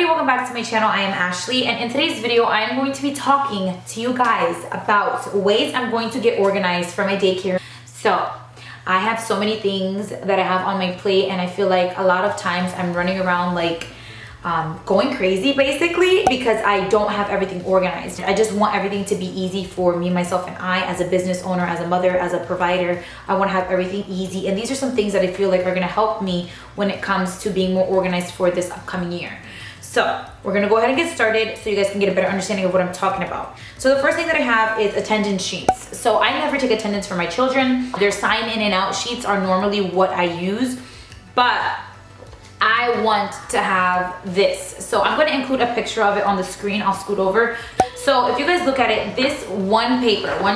everybody, welcome back to my channel. I am Ashley, and in today's video I am going to be talking to you guys about ways I'm going to get organized for my daycare. So I have so many things that I have on my plate, and I feel like a lot of times I'm running around like going crazy basically because I don't have everything organized. I just want everything to be easy for me, myself, and I as a business owner, as a mother, as a provider. I want to have everything easy, and these are some things that I feel like are going to help me when it comes to being more organized for this upcoming year. So we're gonna go ahead and get started so you guys can get a better understanding of what I'm talking about. So the first thing that I have is attendance sheets. So I never take attendance for my children. Their sign in and out sheets are normally what I use, but I want to have this. So I'm gonna include a picture of it on the screen. I'll scoot over. So if you guys look at it, this one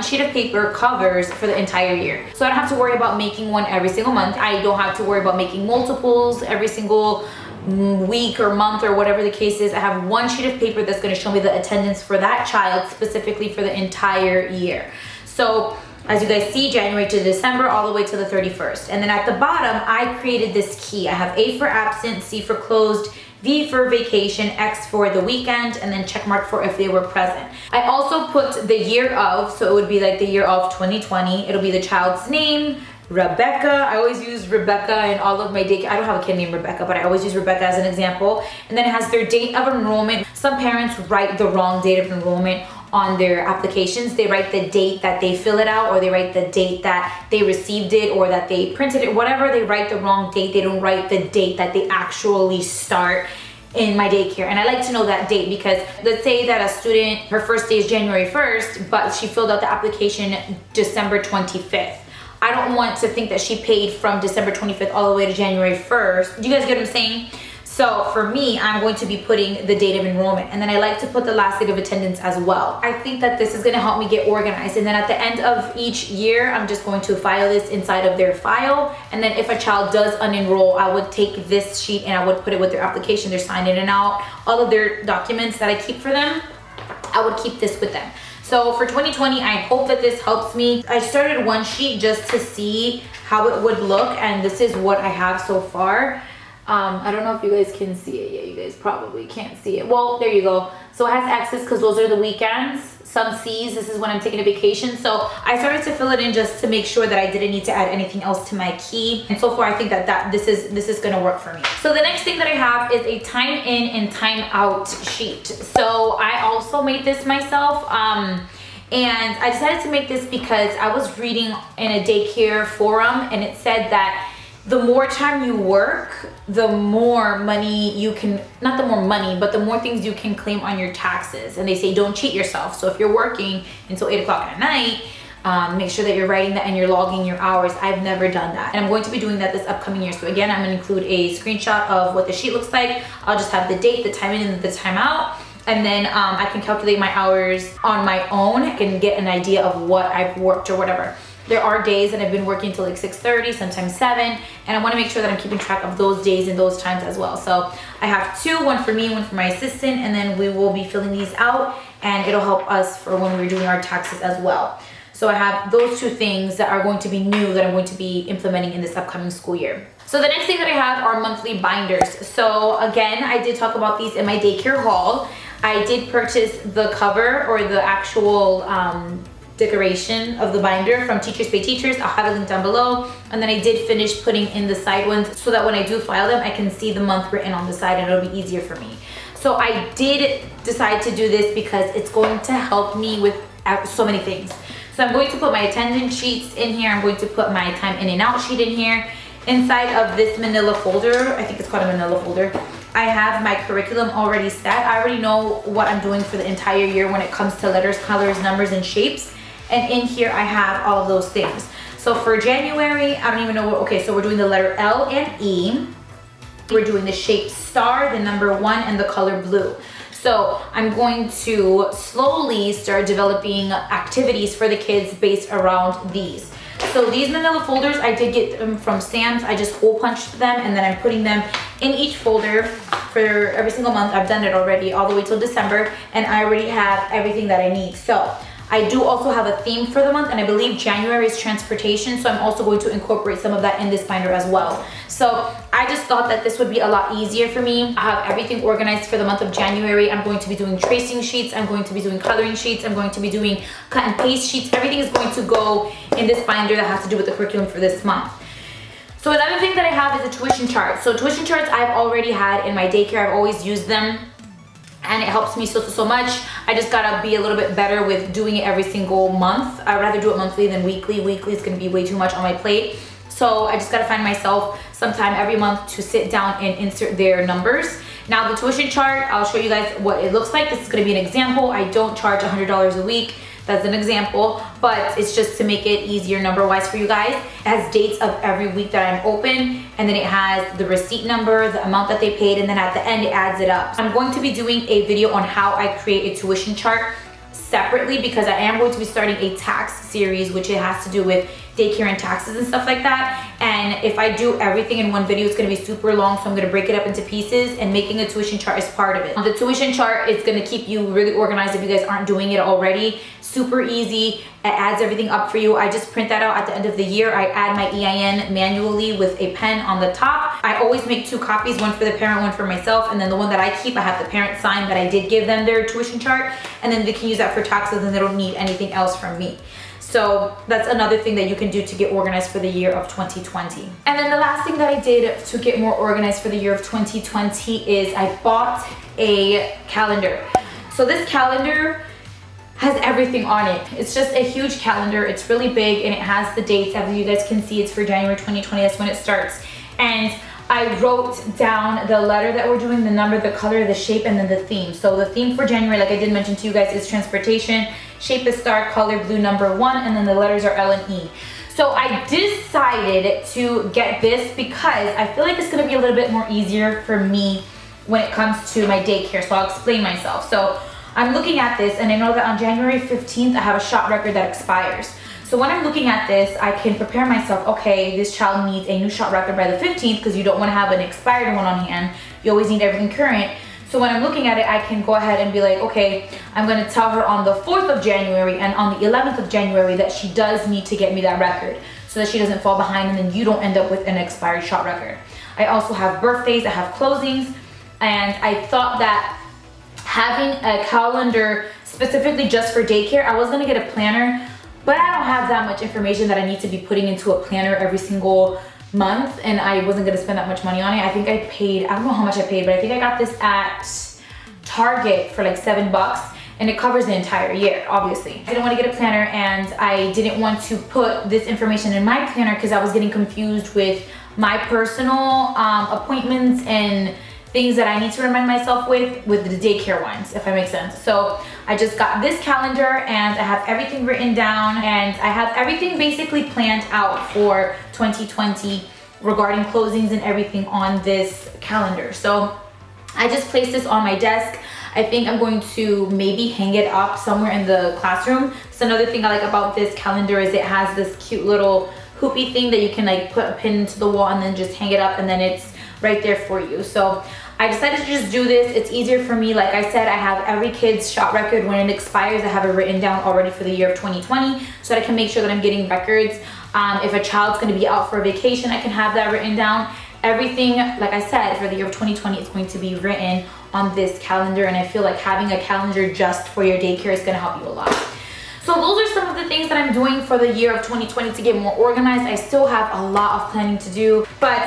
sheet of paper covers for the entire year. So I don't have to worry about making one every single month. I don't have to worry about making multiples every single week or month or whatever the case is. I have one sheet of paper that's going to show me the attendance for that child specifically for the entire year. So as you guys see, January to December all the way to the 31st. And then at the bottom I created this key. I have A for absent, C for closed, V for vacation, X for the weekend, and then check mark for if they were present. I also put the year of, so it would be like the year of 2020. It'll be the child's name, Rebecca. I always use Rebecca in all of my daycare. I don't have a kid named Rebecca, but I always use Rebecca as an example. And then it has their date of enrollment. Some parents write the wrong date of enrollment on their applications. They write the date that they fill it out, or they write the date that they received it, or that they printed it, whatever. They write the wrong date. They don't write the date that they actually start in my daycare. And I like to know that date because let's say that a student, her first day is January 1st, but she filled out the application December 25th. I don't want to think that she paid from December 25th all the way to January 1st. Do you guys get what I'm saying? So for me, I'm going to be putting the date of enrollment, and then I like to put the last date of attendance as well. I think that this is going to help me get organized, and then at the end of each year, I'm just going to file this inside of their file. And then if a child does unenroll, I would take this sheet and I would put it with their application, their sign in and out, all of their documents that I keep for them. I would keep this with them. So for 2020, I hope that this helps me. I started one sheet just to see how it would look, and this is what I have so far. I don't know if you guys can see it. Yeah, you guys probably can't see it. Well, there you go. So it has X's because those are the weekends. Some C's, this is when I'm taking a vacation. So I started to fill it in just to make sure that I didn't need to add anything else to my key. And so far, I think that this is gonna work for me. So the next thing that I have is a time in and time out sheet. So I also made this myself. And I decided to make this because I was reading in a daycare forum, and it said that the more time you work, the more money you can, not the more money, but the more things you can claim on your taxes. And they say don't cheat yourself. So if you're working until 8 o'clock at night, make sure that you're writing that and you're logging your hours. I've never done that, and I'm going to be doing that this upcoming year. So again, I'm going to include a screenshot of what the sheet looks like. I'll just have the date, the time in, and the time out. And then I can calculate my hours on my own. I can get an idea of what I've worked or whatever. There are days that I've been working till like 6:30, sometimes 7, and I want to make sure that I'm keeping track of those days and those times as well. So I have two, one for me, one for my assistant, and then we will be filling these out, and it'll help us for when we're doing our taxes as well. So I have those two things that are going to be new that I'm going to be implementing in this upcoming school year. So the next thing that I have are monthly binders. So again, I did talk about these in my daycare haul. I did purchase the cover or the actual decoration of the binder from Teachers Pay Teachers. I'll have a link down below. And then I did finish putting in the side ones so that when I do file them, I can see the month written on the side, and it'll be easier for me. So I did decide to do this because it's going to help me with so many things. So I'm going to put my attendance sheets in here. I'm going to put my time in and out sheet in here. Inside of this manila folder, I think it's called a manila folder, I have my curriculum already set. I already know what I'm doing for the entire year when it comes to letters, colors, numbers, and shapes. And in here I have all of those things. So for January, I don't even know what, okay, so we're doing the letter L and E. We're doing the shape star, the number 1, and the color blue. So I'm going to slowly start developing activities for the kids based around these. So these manila folders, I did get them from Sam's. I just hole punched them, and then I'm putting them in each folder for every single month. I've done it already all the way till December, and I already have everything that I need. So I do also have a theme for the month, and I believe January is transportation, so I'm also going to incorporate some of that in this binder as well. So I just thought that this would be a lot easier for me. I have everything organized for the month of January. I'm going to be doing tracing sheets, I'm going to be doing coloring sheets, I'm going to be doing cut and paste sheets. Everything is going to go in this binder that has to do with the curriculum for this month. So another thing that I have is a tuition chart. So tuition charts I've already had in my daycare. I've always used them, and it helps me so much. I just gotta be a little bit better with doing it every single month. I'd rather do it monthly than weekly. Weekly is gonna be way too much on my plate. So I just gotta find myself sometime every month to sit down and insert their numbers. Now the tuition chart, I'll show you guys what it looks like. This is gonna be an example. I don't charge $100 a week. That's an example, but it's just to make it easier number-wise for you guys. It has dates of every week that I'm open, and then it has the receipt number, the amount that they paid, and then at the end it adds it up. I'm going to be doing a video on how I create a tuition chart separately, because I am going to be starting a tax series, which it has to do with daycare and taxes and stuff like that. And if I do everything in one video, it's gonna be super long, so I'm gonna break it up into pieces, and making a tuition chart is part of it. The tuition chart is gonna keep you really organized if you guys aren't doing it already. Super easy, it adds everything up for you. I just print that out at the end of the year. I add my EIN manually with a pen on the top. I always make 2 copies, one for the parent, one for myself, and then the one that I keep, I have the parent sign that I did give them their tuition chart, and then they can use that for taxes, and they don't need anything else from me. So that's another thing that you can do to get organized for the year of 2020. And then the last thing that I did to get more organized for the year of 2020 is I bought a calendar. So this calendar has everything on it. It's just a huge calendar. It's really big, and it has the dates. As you guys can see, it's for January 2020. That's when it starts. And I wrote down the letter that we're doing, the number, the color, the shape, and then the theme. So the theme for January, like I did mention to you guys, is transportation. Shape is star, color blue number 1, and then the letters are L and E. So I decided to get this because I feel like it's gonna be a little bit more easier for me when it comes to my daycare. So I'll explain myself. So I'm looking at this, and I know that on January 15th, I have a shot record that expires. So when I'm looking at this, I can prepare myself, okay, this child needs a new shot record by the 15th, because you don't want to have an expired one on hand. You always need everything current. So when I'm looking at it, I can go ahead and be like, okay, I'm going to tell her on the 4th of January and on the 11th of January that she does need to get me that record, so that she doesn't fall behind and then you don't end up with an expired shot record. I also have birthdays, I have closings, and I thought that having a calendar specifically just for daycare, I was going to get a planner, but I don't have that much information that I need to be putting into a planner every single month, and I wasn't gonna spend that much money on it. I think I paid, I don't know how much I paid, but I think I got this at Target for like $7, and it covers the entire year, obviously. I didn't want to get a planner, and I didn't want to put this information in my planner because I was getting confused with my personal appointments and things that I need to remind myself with the daycare ones, if that makes sense. So I just got this calendar, and I have everything written down, and I have everything basically planned out for 2020 regarding closings and everything on this calendar. So I just placed this on my desk. I think I'm going to maybe hang it up somewhere in the classroom. So another thing I like about this calendar is it has this cute little hoopy thing that you can like put a pin into the wall and then just hang it up, and then it's right there for you. So I decided to just do this. It's easier for me. Like I said, I have every kid's shot record. When it expires, I have it written down already for the year of 2020, so that I can make sure that I'm getting records. If a child's gonna be out for a vacation, I can have that written down. Everything, like I said, for the year of 2020 is going to be written on this calendar, and I feel like having a calendar just for your daycare is gonna help you a lot. So those are some of the things that I'm doing for the year of 2020 to get more organized. I still have a lot of planning to do, but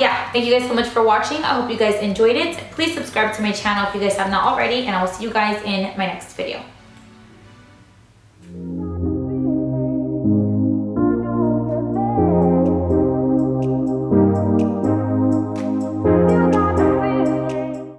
yeah, thank you guys so much for watching. I hope you guys enjoyed it. Please subscribe to my channel if you guys have not already, and I will see you guys in my next video.